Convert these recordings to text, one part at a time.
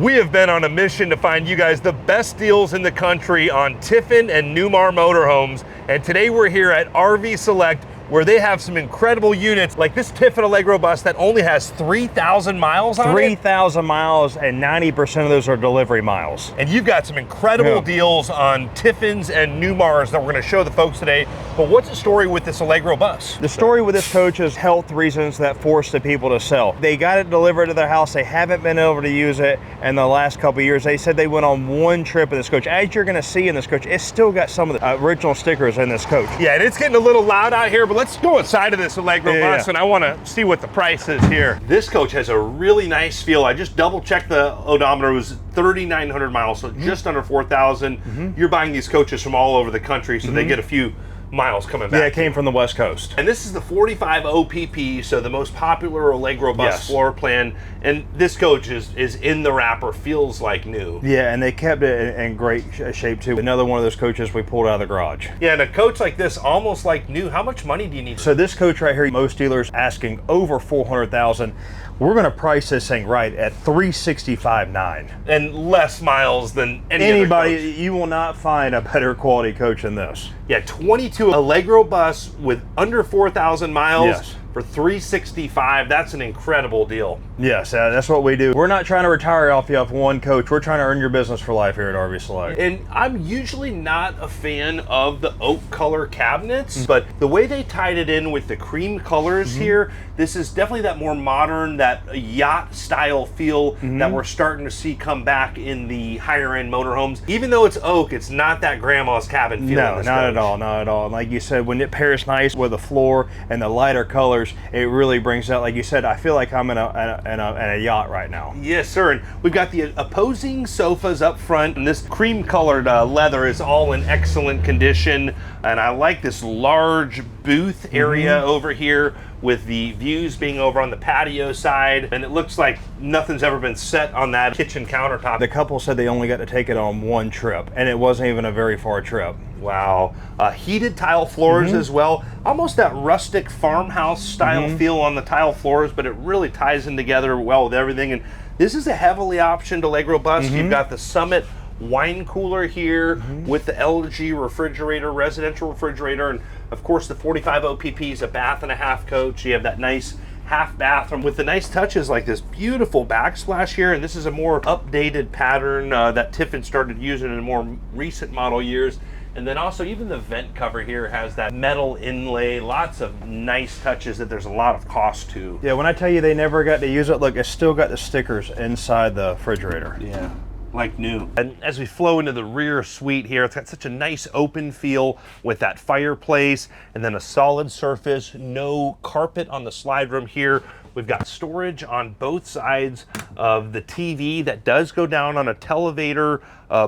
We have been on a mission to find you guys the best deals in the country on Tiffin and Newmar motorhomes. And today we're here at RV Select, where they have some incredible units like this Tiffin Allegro bus that only has 3,000 miles on it. 3,000 miles, and 90% of those are delivery miles. And you've got some incredible deals on Tiffins and Newmars that we're going to show the folks today. But what's the story with this Allegro bus? The story with this coach is health reasons that forced the people to sell. They got it delivered to their house. They haven't been able to use it in the last couple of years. They said they went on one trip in this coach. As you're going to see in this coach, it's still got some of the original stickers in this coach. Yeah, and it's getting a little loud out here, but let's go inside of this Allegro bus, and I want to see what the price is here. This coach has a really nice feel. I just double checked the odometer. It was 3,900 miles, so just under 4,000. You're buying these coaches from all over the country, so they get a few miles coming back. Yeah, it came from the West Coast. And this is the 45 OPP, so the most popular Allegro bus floor plan. And this coach is in the wrapper, feels like new. Yeah, and they kept it in great shape too. Another one of those coaches we pulled out of the garage. Yeah, and a coach like this, almost like new, how much money do you need? So this coach right here, most dealers asking over 400,000. We're going to price this thing right at $365,900. And less miles than anybody. You will not find a better quality coach than this. Yeah, 22 Allegro bus with under 4,000 miles for $365,000. That's an incredible deal. Yes, that's what we do. We're not trying to retire off you off one coach. We're trying to earn your business for life here at RV Select. And I'm usually not a fan of the oak color cabinets, but the way they tied it in with the cream colors here, this is definitely that more modern, that yacht style feel that we're starting to see come back in the higher end motorhomes. Even though it's oak, it's not that grandma's cabin feel. No, not at all, not at all. And like you said, when it pairs nice with the floor and the lighter colors, it really brings out, like you said, I feel like I'm in a yacht right now. Yes, sir. And we've got the opposing sofas up front, and this cream colored leather is all in excellent condition. And I like this large booth area over here with the views being over on the patio side. And it looks like nothing's ever been set on that kitchen countertop. The couple said they only got to take it on one trip, and it wasn't even a very far trip. Wow. Heated tile floors as well. Almost that rustic farmhouse style feel on the tile floors, but it really ties in together well with everything. And this is a heavily optioned Allegro bus. You've got the Summit wine cooler here with the LG refrigerator, residential refrigerator, and of course the 45 OPP is a bath and a half coach. You have that nice half bathroom with the nice touches like this beautiful backsplash here, and this is a more updated pattern that Tiffin started using in more recent model years. And then also even the vent cover here has that metal inlay, lots of nice touches that there's a lot of cost to. Yeah, when I tell you they never got to use it, look, it's still got the stickers inside the refrigerator. Yeah, like new. And as we flow into the rear suite here, it's got such a nice open feel with that fireplace and then a solid surface, no carpet on the slide room here. We've got storage on both sides of the TV that does go down on a televator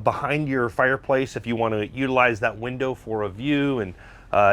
behind your fireplace if you want to utilize that window for a view. And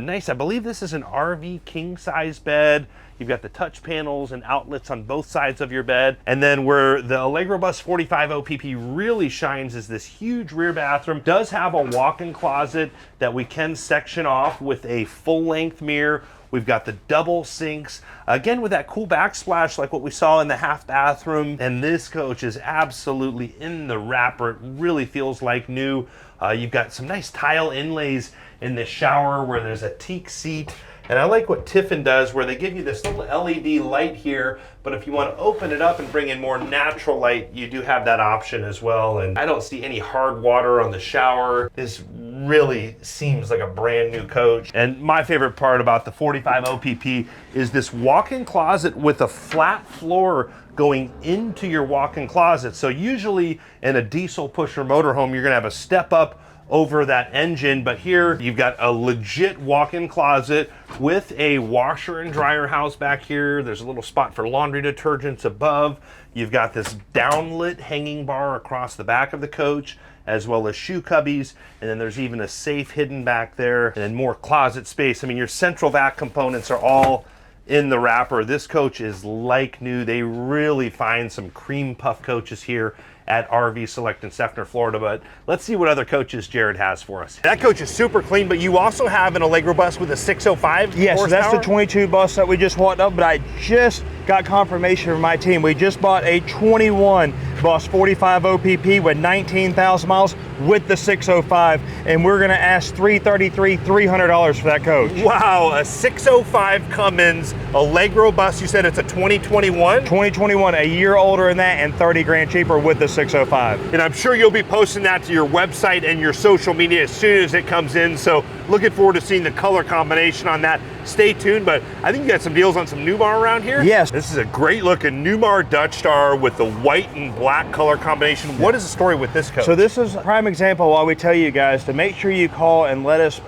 nice, I believe this is an RV king size bed. You've got the touch panels and outlets on both sides of your bed. And then where the Allegro Bus 45 OPP really shines is this huge rear bathroom. Does have a walk-in closet that we can section off with a full-length mirror. We've got the double sinks, again with that cool backsplash like what we saw in the half bathroom. And this coach is absolutely in the wrapper. It really feels like new. You've got some nice tile inlays in the shower where there's a teak seat. And I like what Tiffin does where they give you this little LED light here, but if you want to open it up and bring in more natural light, you do have that option as well. And I don't see any hard water on the shower. This really seems like a brand new coach. And my favorite part about the 45 OPP is this walk-in closet with a flat floor going into your walk-in closet. So usually in a diesel pusher motorhome, you're gonna have a step up over that engine, but here you've got a legit walk-in closet with a washer and dryer house back here. There's a little spot for laundry detergents above. You've got this downlit hanging bar across the back of the coach, as well as shoe cubbies, and then there's even a safe hidden back there, and then more closet space. I mean, your central vac components are all in the wrapper. This coach is like new. They really find some cream puff coaches here at RV Select in Seffner, Florida. But let's see what other coaches Jared has for us. That coach is super clean, but you also have an Allegro bus with a 605 Yes, horsepower? that's the 22 bus that we just walked up, but I just got confirmation from my team. We just bought a 21 Bus 45 OPP with 19,000 miles with the 605, and we're gonna ask $333,300 for that coach. Wow, a 605 Cummins Allegro Bus. You said it's a 2021? 2021, a year older than that and 30 grand cheaper with the 605. And I'm sure you'll be posting that to your website and your social media as soon as it comes in. So looking forward to seeing the color combination on that. Stay tuned, but I think you got some deals on some Newmar around here? Yes. This is a great looking Newmar Dutch Star with the white and black color combination. What is the story with this coach? So this is a prime example why we tell you guys to make sure you call and let us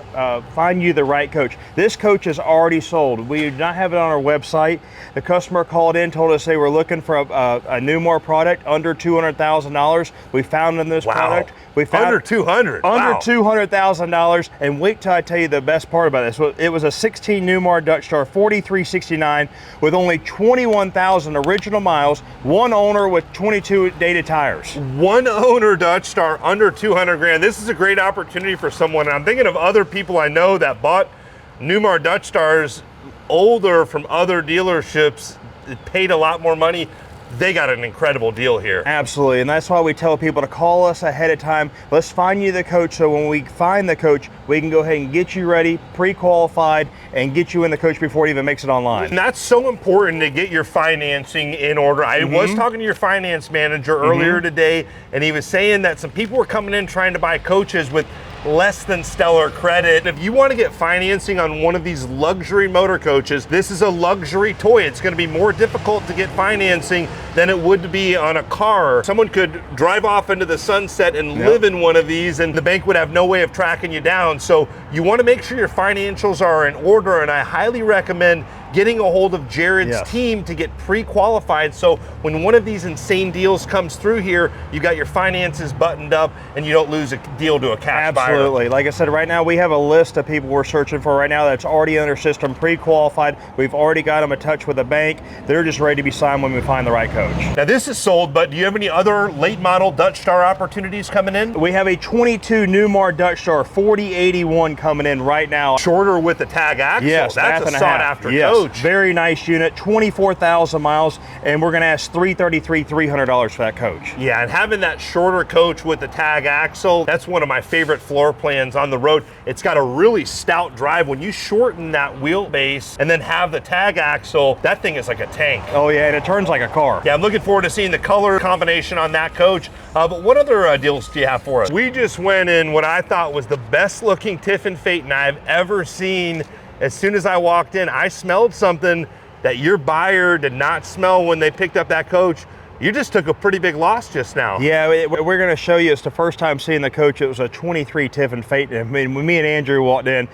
find you the right coach. This coach is already sold. We do not have it on our website. The customer called in, told us they were looking for a Newmar product under $200,000. We found them this product. We found under 200. Under Wow. $200,000. And wait till I tell you the best part about this. It was a 16 Newmar Dutch Star 4369 with only 21,000 original miles, one owner with 22 dated tires. One owner Dutch Star under 200 grand. This is a great opportunity for someone. And I'm thinking of other people I know that bought Newmar Dutch Stars older from other dealerships, paid a lot more money. They got an incredible deal here. Absolutely, and that's why we tell people to call us ahead of time. Let's find you the coach, so when we find the coach, we can go ahead and get you ready, pre-qualified, and get you in the coach before it even makes it online. And that's so important to get your financing in order. I was talking to your finance manager earlier today, and he was saying that some people were coming in trying to buy coaches with less than stellar credit. If you want to get financing on one of these luxury motor coaches, this is a luxury toy. It's going to be more difficult to get financing than it would be on a car. Someone could drive off into the sunset and live in one of these, and the bank would have no way of tracking you down. So you want to make sure your financials are in order, and I highly recommend getting a hold of Jared's team to get pre-qualified, so when one of these insane deals comes through here, you got your finances buttoned up and you don't lose a deal to a cash buyer. Absolutely. Like I said, right now we have a list of people we're searching for right now that's already in our system, pre-qualified. We've already got them in touch with a bank. They're just ready to be signed when we find the right coach. Now this is sold, but do you have any other late model Dutch Star opportunities coming in? We have a 22 Newmar Dutch Star 4081 coming in right now. Shorter with the tag axle. Yes, that's a sought after coach. Very nice unit, 24,000 miles, and we're gonna ask $333,300 for that coach. Yeah, and having that shorter coach with the tag axle, that's one of my favorite floor plans on the road. It's got a really stout drive. When you shorten that wheelbase and then have the tag axle, that thing is like a tank. Oh yeah, and it turns like a car. Yeah, I'm looking forward to seeing the color combination on that coach. But what other deals do you have for us? We just went in what I thought was the best looking Tiffin Phaeton I've ever seen. As soon as I walked in, I smelled something that your buyer did not smell when they picked up that coach. You just took a pretty big loss just now. Yeah, we're going to show you. It's the first time seeing the coach. It was a 23 Tiffin Phaeton. I mean, when me and Andrew walked in,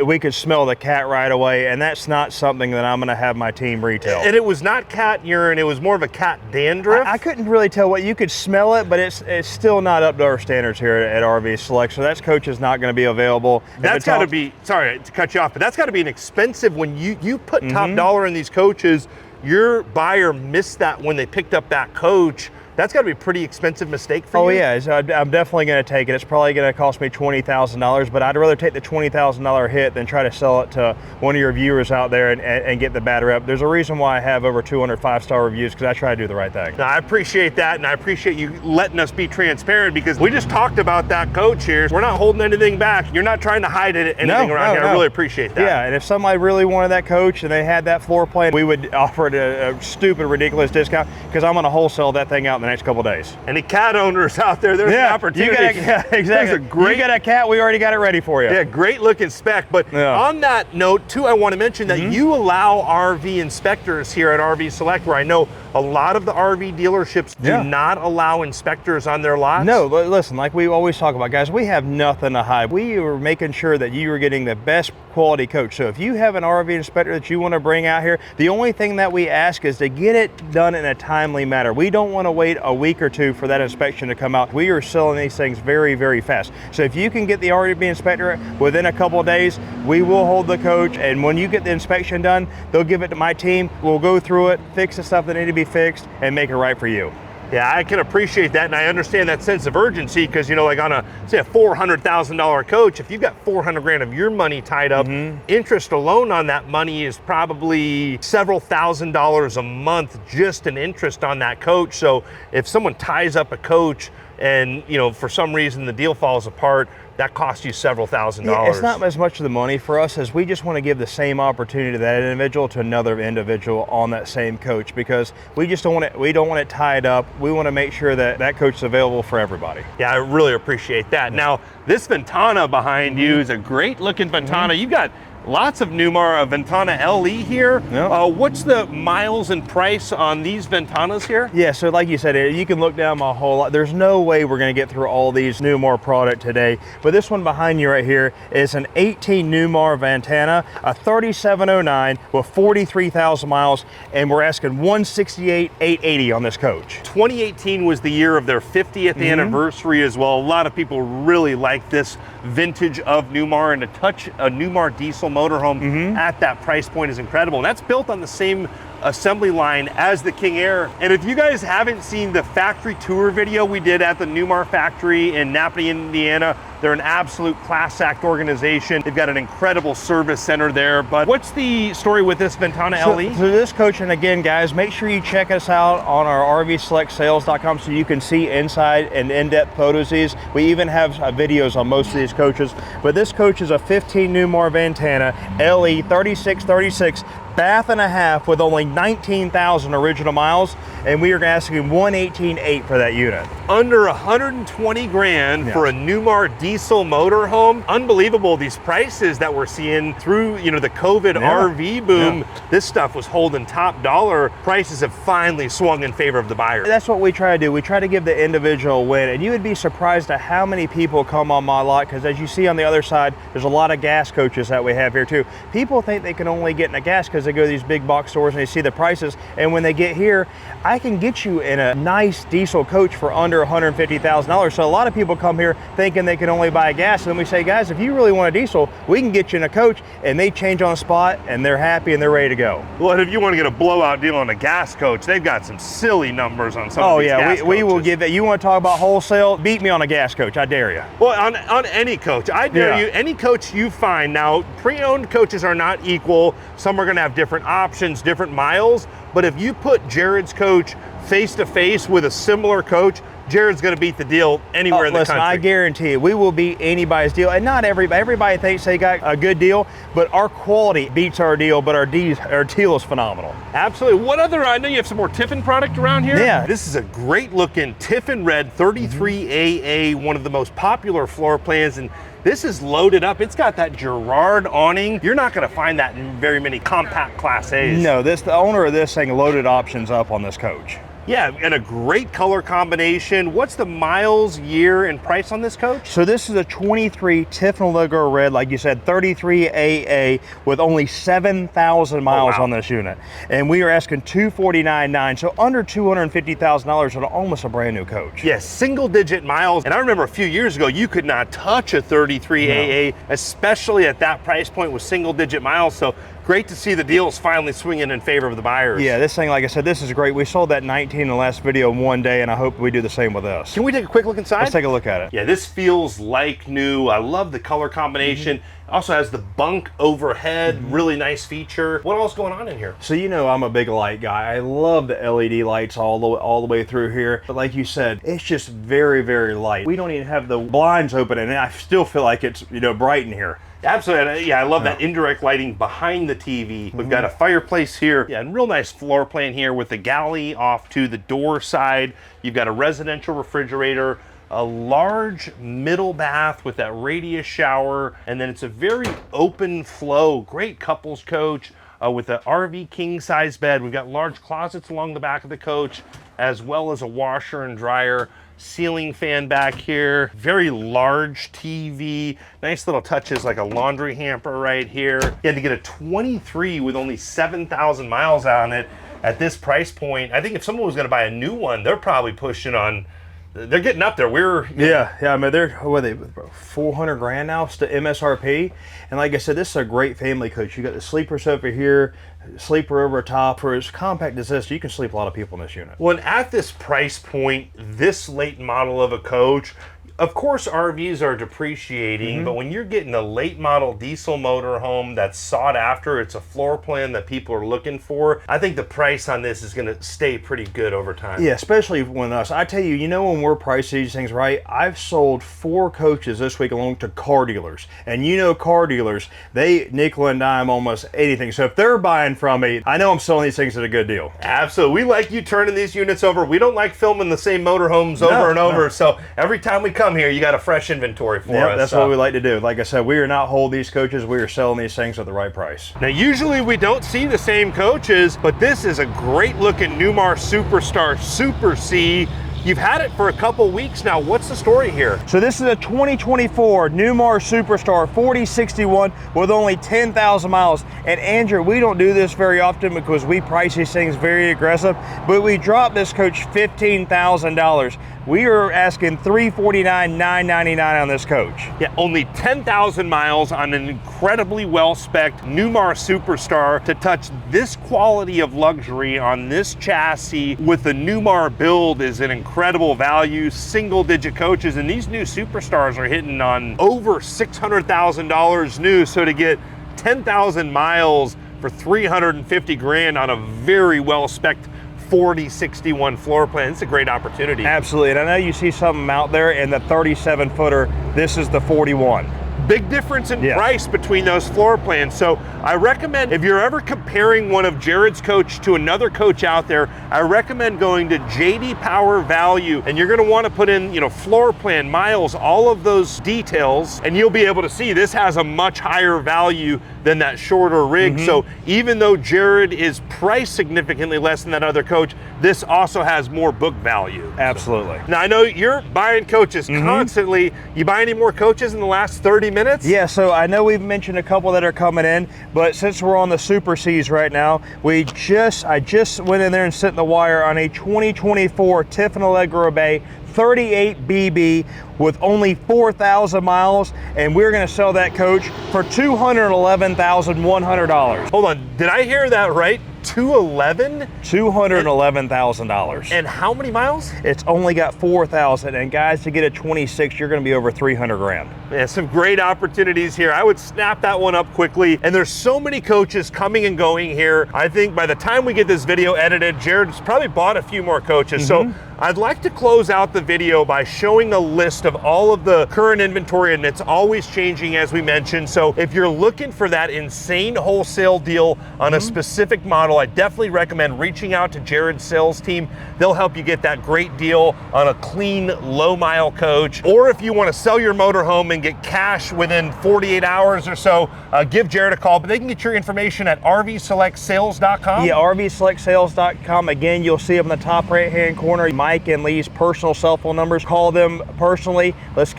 we could smell the cat right away, and that's not something that I'm going to have my team retail. And it was not cat urine, it was more of a cat dandruff. I couldn't really tell what. You could smell it, but it's still not up to our standards here at RV Select, so that coach is not going to be available. That's got to be, sorry to cut you off, but that's got to be an expensive, when you put top dollar in these coaches, your buyer missed that when they picked up that coach. That's got to be a pretty expensive mistake for you. Oh yeah, I'm definitely going to take it. It's probably going to cost me $20,000, but I'd rather take the $20,000 hit than try to sell it to one of your viewers out there and get the bad rep. There's a reason why I have over 200 5-star reviews, because I try to do the right thing. Now, I appreciate that, and I appreciate you letting us be transparent, because we just talked about that coach here. We're not holding anything back. You're not trying to hide anything around here. I really appreciate that. Yeah, and if somebody really wanted that coach and they had that floor plan, we would offer it a stupid, ridiculous discount, because I'm going to wholesale that thing out in the next couple of days. Any cat owners out there, there's an opportunity. Exactly. You got a cat, we already got it ready for you. Yeah, great looking spec. But on that note, too, I want to mention that you allow RV inspectors here at RV Select, where I know a lot of the RV dealerships do not allow inspectors on their lots. No, but listen, like we always talk about, guys, we have nothing to hide. We are making sure that you are getting the best quality coach. So if you have an RV inspector that you want to bring out here, the only thing that we ask is to get it done in a timely manner. We don't want to wait a week or two for that inspection to come out. We are selling these things very, very fast. So if you can get the RV inspector within a couple of days, we will hold the coach, and when you get the inspection done, they'll give it to my team. We'll go through it, fix the stuff that needs to be fixed, and make it right for you. Yeah, I can appreciate that, and I understand that sense of urgency because, you know, like on a, say, a $400,000 coach, if you've got 400 grand of your money tied up, interest alone on that money is probably several $1,000s a month just in interest on that coach. So if someone ties up a coach and, you know, for some reason the deal falls apart, that costs you several $1,000s. Yeah, it's not as much of the money for us as we just want to give the same opportunity to that individual to another individual on that same coach, because we just don't want it, we don't want it tied up. We want to make sure that that coach is available for everybody. Yeah, I really appreciate that. Now, this Ventana behind you is a great looking Ventana. You've got lots of Newmar Ventana LE here. Yep. What's the miles and price on these Ventanas here? Yeah, so like you said, you can look down my whole lot. There's no way we're going to get through all these Newmar product today, but this one behind you right here is an 18 Newmar Ventana, a 3709 with 43,000 miles, and we're asking $168,880 on this coach. 2018 was the year of their 50th anniversary as well. A lot of people really like this vintage of Newmar, and to touch a Newmar diesel motorhome at that price point is incredible. And that's built on the same assembly line as the King Air. And if you guys haven't seen the factory tour video we did at the Newmar factory in Napa, Indiana, they're an absolute class act organization. They've got an incredible service center there. But what's the story with this Ventana LE? So this coach, and again, guys, make sure you check us out on our RVSelectSales.com so you can see inside and in-depth photos of these. We even have videos on most of these coaches. But this coach is a 15 Newmar Ventana LE 3636. Bath and a half with only 19,000 original miles, and we are asking $118,800 for that unit. Under 120 grand for a Newmar diesel motorhome. Unbelievable, these prices that we're seeing through, you know, the COVID RV boom. This stuff was holding top dollar. Prices have finally swung in favor of the buyer. That's what we try to do. We try to give the individual a win, and you would be surprised at how many people come on my lot, because as you see on the other side, there's a lot of gas coaches that we have here too. People think they can only get in a gas because they go to these big box stores and they see the prices, and when they get here, I can get you in a nice diesel coach for under $150,000. So a lot of people come here thinking they can only buy a gas, and then we say, guys, if you really want a diesel, we can get you in a coach, and they change on the spot and they're happy and they're ready to go. Well, and if you want to get a blowout deal on a gas coach, they've got some silly numbers on some of these gas we will give that. You want to talk about wholesale? Beat me on a gas coach, I dare you. Well, on any coach, I dare you. Any coach you find. Now, pre-owned coaches are not equal. Some are going to have different options, different miles, but if you put Jared's coach face to face with a similar coach, Jared's going to beat the deal anywhere in the country. I guarantee you, we will beat anybody's deal. And not everybody thinks they got a good deal, but our quality beats our deal, but our deal is phenomenal. Absolutely. What other, I know you have some more Tiffin product around here. Yeah. This is a great looking Tiffin Red 33AA, one of the most popular floor plans, and this is loaded up. It's got that Girard awning. You're not going to find that in very many compact Class A's. No, the owner of this thing loaded options up on this coach. Yeah, and a great color combination. What's the miles, year, and price on this coach? So this is a 23 Tiffin Allegro Red, like you said, 33AA with only 7,000 miles on this unit. And we are asking $249,900, so under $250,000 on almost a brand new coach. Yes, single digit miles. And I remember a few years ago, you could not touch a 33AA, especially at that price point with single digit miles. So great to see the deals finally swinging in favor of the buyers. Yeah, this thing, like I said, this is great. We sold that 19 in the last video in one day, and I hope we do the same with this. Can we take a quick look inside? Let's take a look at it. Yeah, this feels like new. I love the color combination. Also has the bunk overhead, really nice feature. What else going on in here? So you know I'm a big light guy. I love the LED lights all the way through here. But like you said, it's just very, very light. We don't even have the blinds open, and I still feel like it's, you know, bright in here. Absolutely, yeah, I love that indirect lighting behind the TV. We've got a fireplace here. Yeah, and real nice floor plan here with the galley off to the door side. You've got a residential refrigerator, a large middle bath with that radius shower, and then it's a very open flow, great couples coach with an RV king size bed. We've got large closets along the back of the coach, as well as a washer and dryer. Ceiling fan back here, very large TV, nice little touches like a laundry hamper right here. You had to get a 23 with only 7,000 miles on it at this price point. I think if someone was going to buy a new one, they're probably pushing on they're getting up there. Yeah. I mean, they're, what are they, 400 grand now to MSRP. And like I said, this is a great family coach. You got the sleepers over here, sleeper over top. For as compact as this, you can sleep a lot of people in this unit. Well, and at this price point, this late model of a coach, of course, RVs are depreciating, but when you're getting a late model diesel motorhome that's sought after, it's a floor plan that people are looking for, I think the price on this is going to stay pretty good over time. Yeah, especially when us. I tell you, you know, when we're pricing these things right, I've sold 4 coaches this week along to car dealers. And you know, car dealers, they nickel and dime almost anything. So if they're buying from me, I know I'm selling these things at a good deal. Absolutely. We like you turning these units over. We don't like filming the same motorhomes over and over. So every time we come here, you got a fresh inventory for us. That's what we like to do. Like I said, we are not holding these coaches. We are selling these things at the right price. Now, usually we don't see the same coaches, but this is a great looking Numar Superstar Super C. You've had it for a couple weeks now. What's the story here? So this is a 2024 Newmar Superstar 4061 with only 10,000 miles. And Andrew, we don't do this very often because we price these things very aggressive, but we dropped this coach $15,000. We are asking $349,999 on this coach. Yeah, only 10,000 miles on an incredibly well-spec'd Numar Superstar. To touch this quality of luxury on this chassis with the Numar build is an incredible value. Single-digit coaches, and these new Superstars are hitting on over $600,000 new. So to get 10,000 miles for 350 grand on a very well-spec'd 4061 floor plan, it's a great opportunity. Absolutely, and I know you see something out there in the 37 footer. This is the 41. Big difference in price between those floor plans. So I recommend, if you're ever comparing one of Jared's coach to another coach out there, I recommend going to JD Power Value, and you're going to want to put in, you know, floor plan, miles, all of those details, and you'll be able to see this has a much higher value than that shorter rig. So even though Jared is priced significantly less than that other coach, this also has more book value. Absolutely. Now I know you're buying coaches constantly. You buy any more coaches in the last 30 minutes? Yeah, so I know we've mentioned a couple that are coming in, but since we're on the Super Cs right now, I just went in there and sent the wire on a 2024 Tiffin Allegro Red 38 BB with only 4,000 miles, and we're going to sell that coach for $211,100. Hold on, did I hear that right? 211? $211,000. And how many miles? It's only got 4,000, and guys, to get a 26, you're going to be over 300 grand. Yeah, some great opportunities here. I would snap that one up quickly. And there's so many coaches coming and going here. I think by the time we get this video edited, Jared's probably bought a few more coaches. So I'd like to close out the video by showing a list of all of the current inventory, and it's always changing, as we mentioned. So if you're looking for that insane wholesale deal on a specific model, I definitely recommend reaching out to Jared's sales team. They'll help you get that great deal on a clean, low mile coach. Or if you want to sell your motorhome and get cash within 48 hours or so, give Jared a call. But they can get your information at rvselectsales.com. Yeah, rvselectsales.com. Again, you'll see them in the top right-hand corner. Mike and Lee's personal cell phone numbers. Call them personally. Let's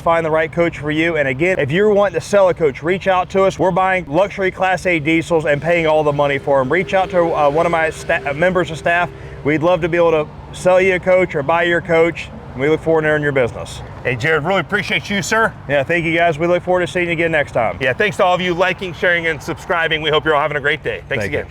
find the right coach for you. And again, if you're wanting to sell a coach, reach out to us. We're buying luxury Class A diesels and paying all the money for them. Reach out to one of my members of staff. We'd love to be able to sell you a coach or buy your coach. And we look forward to earning your business. Hey, Jared, really appreciate you, sir. Yeah, thank you, guys. We look forward to seeing you again next time. Yeah, thanks to all of you liking, sharing, and subscribing. We hope you're all having a great day. Thanks again.